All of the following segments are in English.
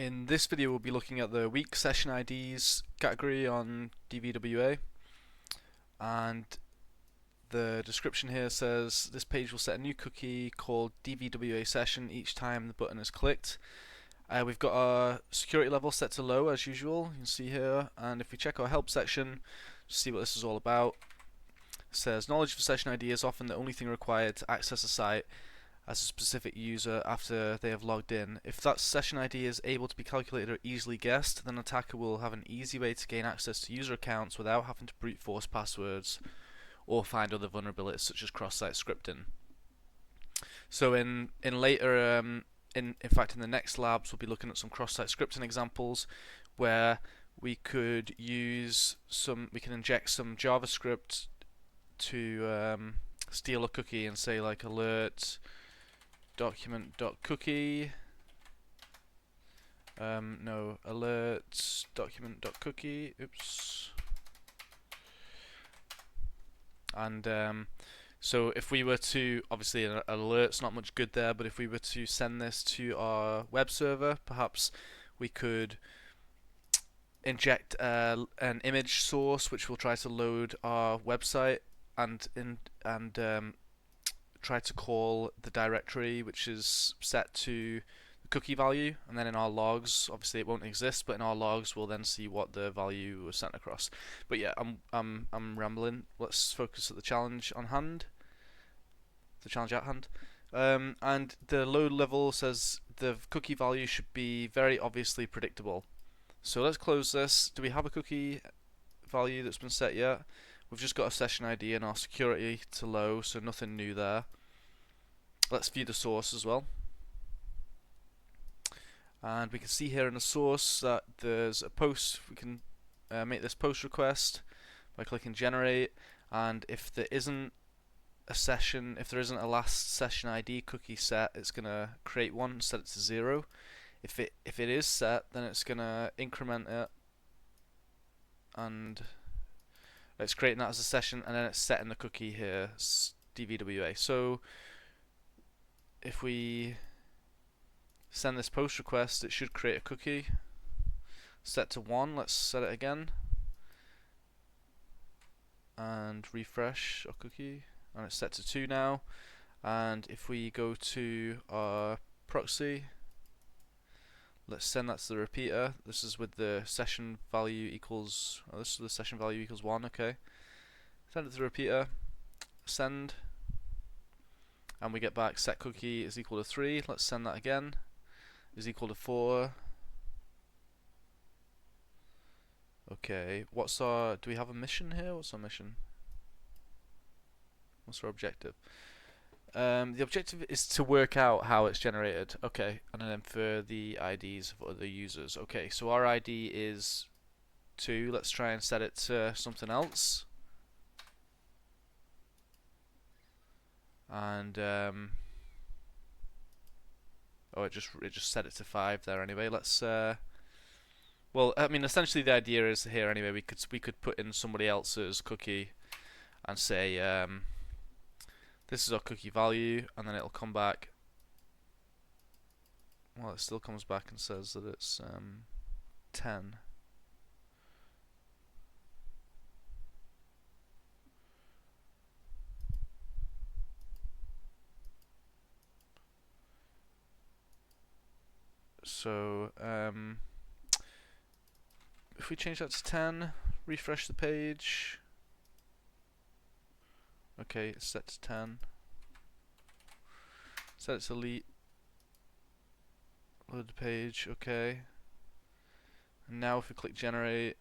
In this video we'll be looking at the weak session IDs category on DVWA, and the description here says this page will set a new cookie called DVWA session each time the button is clicked. We've got our security level set to low as usual, you can see here, and if we check our help section to see what this is all about, it says knowledge of session ID is often the only thing required to access a site as a specific user after they have logged in. If that session ID is able to be calculated or easily guessed, then an attacker will have an easy way to gain access to user accounts without having to brute force passwords or find other vulnerabilities such as cross-site scripting. So in fact in the next labs we'll be looking at some cross-site scripting examples where we could inject some JavaScript to steal a cookie and say like alert document.cookie alert document.cookie, oops. And so if we were to, obviously an alert's not much good there, but if we were to send this to our web server, perhaps we could inject an image source which will try to load our website and try to call the directory which is set to the cookie value, and then in our logs, obviously it won't exist, but in our logs we'll then see what the value was sent across. But yeah, I'm rambling. Let's focus at the challenge on hand. The challenge at hand. And the load level says the cookie value should be very obviously predictable. So let's close this. Do we have a cookie value that's been set yet? We've just got a session ID and our security to low, so nothing new there. Let's view the source as well. And we can see here in the source that there's a post. We can make this post request by clicking generate, and if there isn't a session, if there isn't a last session ID cookie set, it's gonna create one and set it to 0. If it is set, then it's gonna increment it, and it's creating that as a session, and then it's setting the cookie here, DVWA. So if we send this post request, it should create a cookie set to 1. Let's set it again and refresh our cookie, and it's set to 2 now. And if we go to our proxy, let's send that to the repeater. This is with the session value equals, this is the session value equals 1, okay. Send it to the repeater, send, and we get back set cookie is equal to 3. Let's send that again, is equal to 4. Okay, do we have a mission here? What's our mission? What's our objective? The objective is to work out how it's generated. Okay, and then for the IDs of other users. Okay, so our ID is 2. Let's try and set it to something else. And oh, it just set it to 5 there anyway. Let's well, I mean, essentially the idea is here anyway. We could put in somebody else's cookie and say this is our cookie value, and then it'll come back. Well, it still comes back and says that it's 10. So if we change that to 10, refresh the page. Okay, it's set to 10. Set it to elite. Load the page, okay. And now if we click generate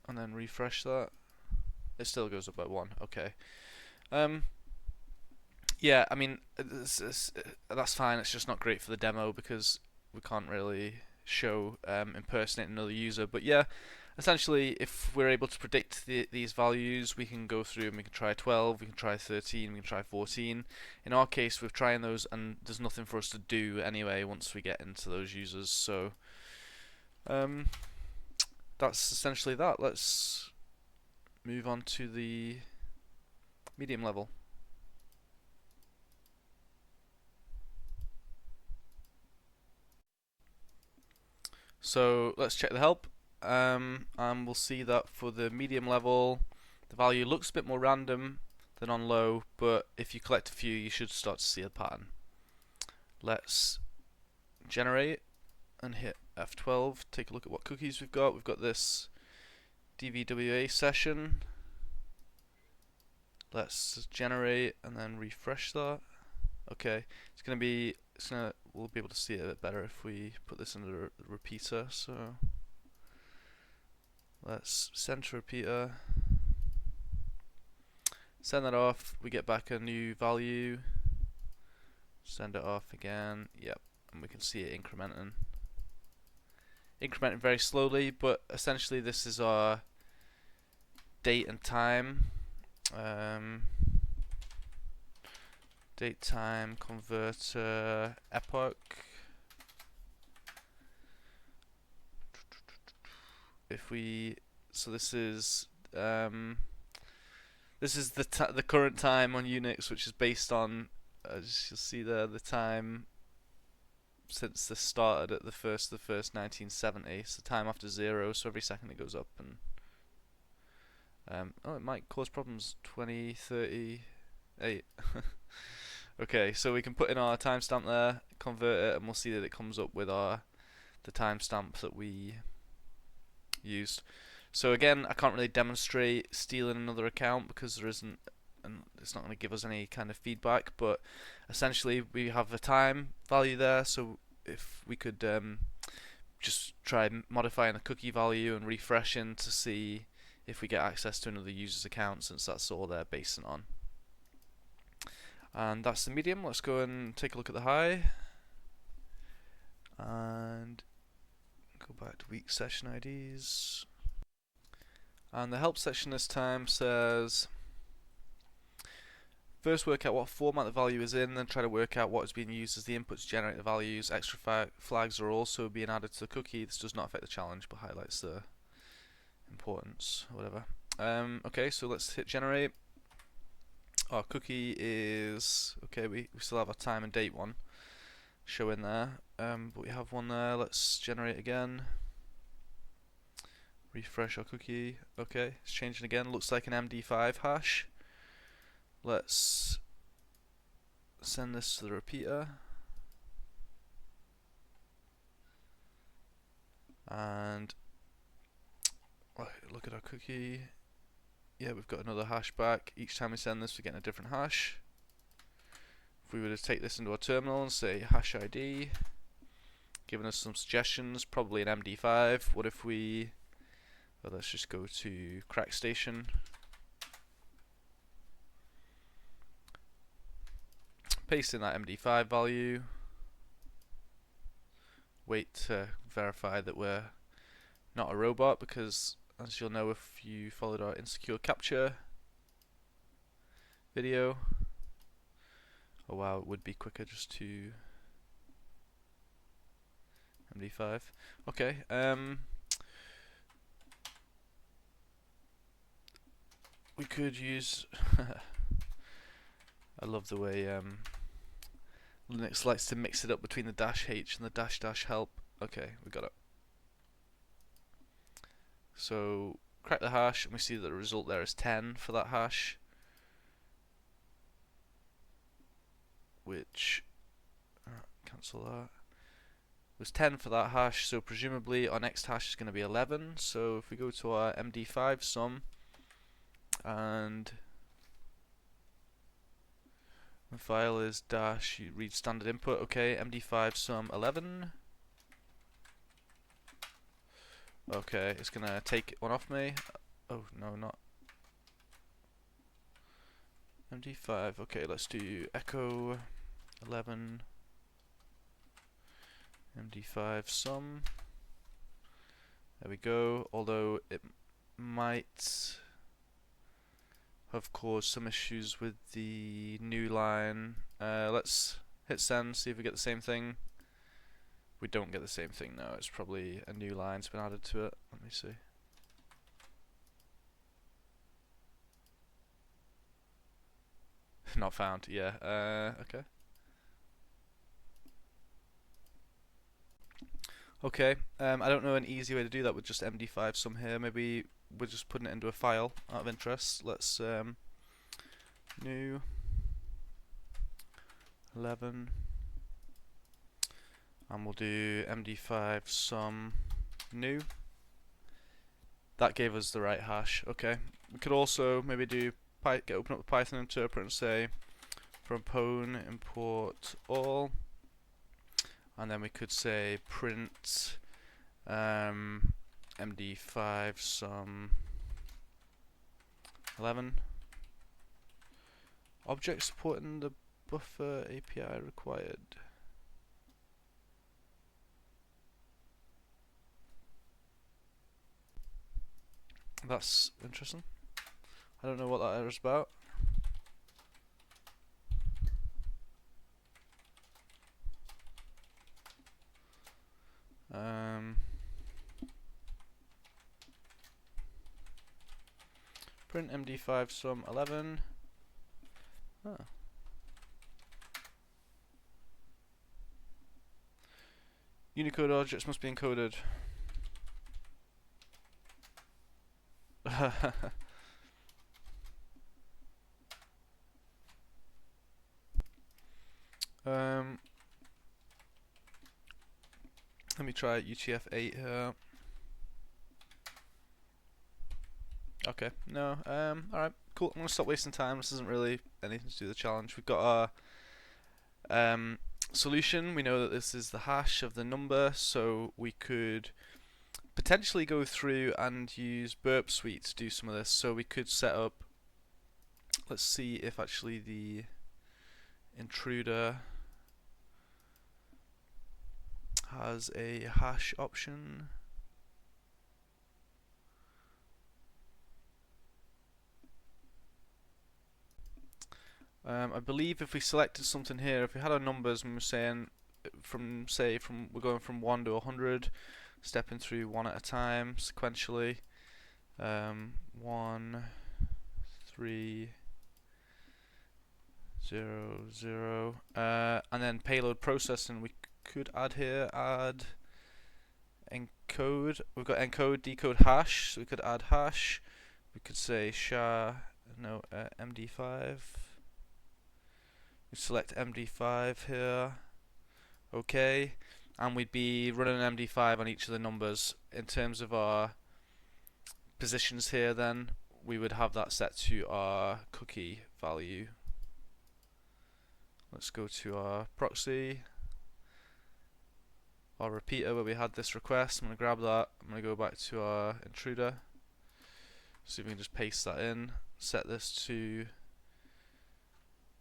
and then refresh that, it still goes up by 1, okay. Yeah, I mean, that's fine. It's just not great for the demo because we can't really show impersonate another user. But yeah, essentially, if we're able to predict these values, we can go through and we can try 12, we can try 13, we can try 14. In our case, we're trying those, and there's nothing for us to do anyway once we get into those users. So that's essentially that. Let's move on to the medium level. So let's check the help, and we'll see that for the medium level, the value looks a bit more random than on low, but if you collect a few, you should start to see a pattern. Let's generate and hit F12. Take a look at what cookies we've got. We've got this DVWA session. Let's generate and then refresh that. Okay, we'll be able to see it a bit better if we put this in the repeater. So let's send to repeater, send that off, we get back a new value, send it off again, yep, and we can see it incrementing very slowly, but essentially this is our date and time. Date time converter epoch. This is the current time on Unix, which is based on, as you'll see there, the time since this started at the 1st of the 1st 1970. So time after 0, so every second it goes up, and oh, it might cause problems. 2038. Okay, so we can put in our timestamp there, convert it, and we'll see that it comes up with the timestamp that we used. So again, I can't really demonstrate stealing another account because there isn't, and it's not going to give us any kind of feedback, but essentially we have a time value there, so if we could just try modifying the cookie value and refreshing to see if we get access to another user's account, since that's all they're basing on. And that's the medium. Let's go and take a look at the high and go back to weak session IDs. And the help section this time says, first work out what format the value is in, then try to work out what is being used as the input to generate the values. Extra flags are also being added to the cookie. This does not affect the challenge, but highlights the importance, or whatever. Okay, so let's hit generate. Our cookie is, okay, we still have our time and date one showing there, but we have one there. Let's generate again. Refresh our cookie. Okay, it's changing again. Looks like an MD5 hash. Let's send this to the repeater. And look at our cookie. Yeah, we've got another hash back. Each time we send this, we're getting a different hash. If we were to take this into our terminal and say hash ID, giving us some suggestions, probably an MD5. What if we, well, let's just go to crack station. Paste in that MD5 value. Wait to verify that we're not a robot, because as you'll know if you followed our insecure capture video, oh wow, it would be quicker just to MD5. Okay, we could use I love the way Linux likes to mix it up between the -h and the -- help. Okay, we got it. So crack the hash, and we see that the result there is 10 for that hash, which cancel that. It was 10 for that hash, so presumably our next hash is going to be 11. So if we go to our MD5 sum and the file is you read standard input. Okay, MD5 sum 11. Okay, it's gonna take one off me. Oh no, not MD5. Okay, let's do echo 11 MD5 sum. There we go. Although it might have caused some issues with the new line. Let's hit send, see if we get the same thing. We don't get the same thing now. It's probably a new line's been added to it. Let me see. Not found. Yeah. Okay. Okay, I don't know an easy way to do that with just MD5 sum here. Maybe we're just putting it into a file out of interest. Let's new 11 and we'll do MD5 sum new. That gave us the right hash. Okay, we could also maybe do open up the Python interpreter and say from pwn import all, and then we could say print MD5 sum 11 object supporting the buffer API required. That's interesting. I don't know what that error is about. Print MD5 sum 11. Oh. Unicode objects must be encoded. Let me try UTF-8 here. Okay, no, alright, cool. I'm gonna stop wasting time. This isn't really anything to do with the challenge. We've got our solution. We know that this is the hash of the number, so we could potentially go through and use Burp Suite to do some of this. So we could set up, let's see if actually the intruder has a hash option. I believe if we selected something here, if we had our numbers and we're saying we're going from 1 to 100, stepping through one at a time sequentially, 1 3 0 0, and then payload processing. We could add here, add encode. We've got encode, decode, hash, so we could add hash. We could say MD5. We select MD5 here, okay, and we'd be running an MD5 on each of the numbers. In terms of our positions here, then we would have that set to our cookie value. Let's go to our proxy, our repeater where we had this request. I'm going to grab that. I'm going to go back to our intruder, see if we can just paste that in, set this to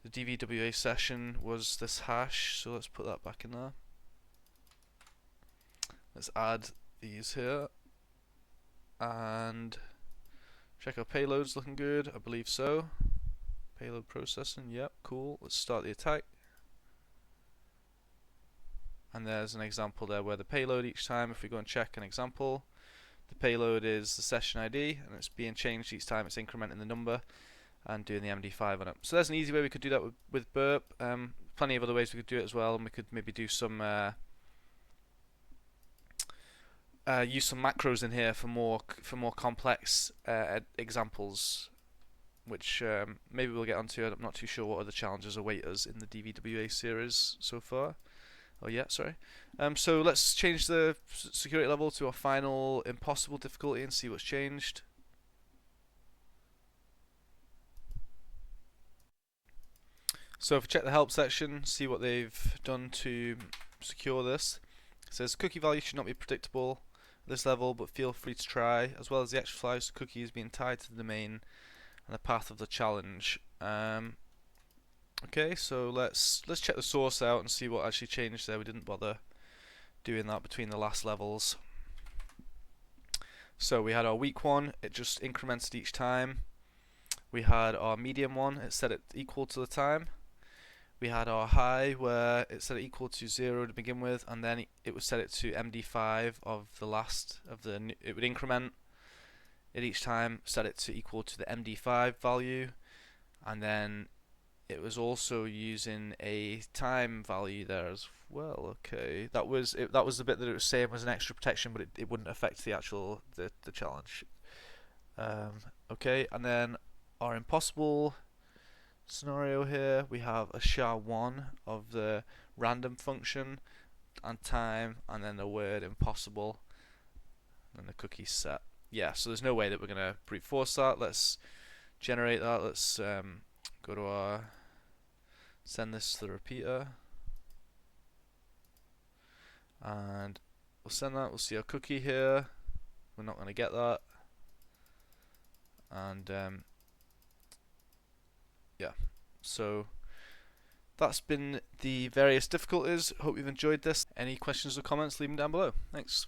the DVWA session was this hash, so let's put that back in there. Let's add these here and check our payloads. Looking good, I believe so. Payload processing, yep, cool. Let's start the attack. And there's an example there where the payload each time, if we go and check an example, the payload is the session ID and it's being changed each time it's incrementing the number and doing the MD5 on it. So there's an easy way we could do that with Burp. Plenty of other ways we could do it as well, and we could maybe do some use some macros in here for more complex examples, which maybe we'll get onto. I'm not too sure what other challenges await us in the DVWA series so far. Oh yeah, sorry. So let's change the security level to our final impossible difficulty and see what's changed. So if we check the help section, see what they've done to secure this. It says cookie value should not be predictable at this level, but feel free to try, as well as the actual flags of cookies being tied to the domain and the path of the challenge. Okay, so let's check the source out and see what actually changed there. We didn't bother doing that between the last levels. So we had our weak one, it just incremented each time. We had our medium one, it set it equal to the time. We had our high where it set it equal to 0 to begin with, and then it would set it to MD5 of the last of the. It would increment it each time, set it to equal to the MD5 value, and then it was also using a time value there as well. Okay, that was it, that was the bit that it was saying was an extra protection, but it wouldn't affect the actual the challenge. Okay, and then our impossible scenario here, we have a SHA-1 of the random function and time, and then the word impossible, and the cookie set. Yeah, so there's no way that we're gonna brute force that. Let's generate that. Let's go to our send this to the repeater, and we'll send that. We'll see our cookie here. We're not gonna get that, and yeah. So that's been the various difficulties. Hope you've enjoyed this. Any questions or comments, leave them down below. Thanks.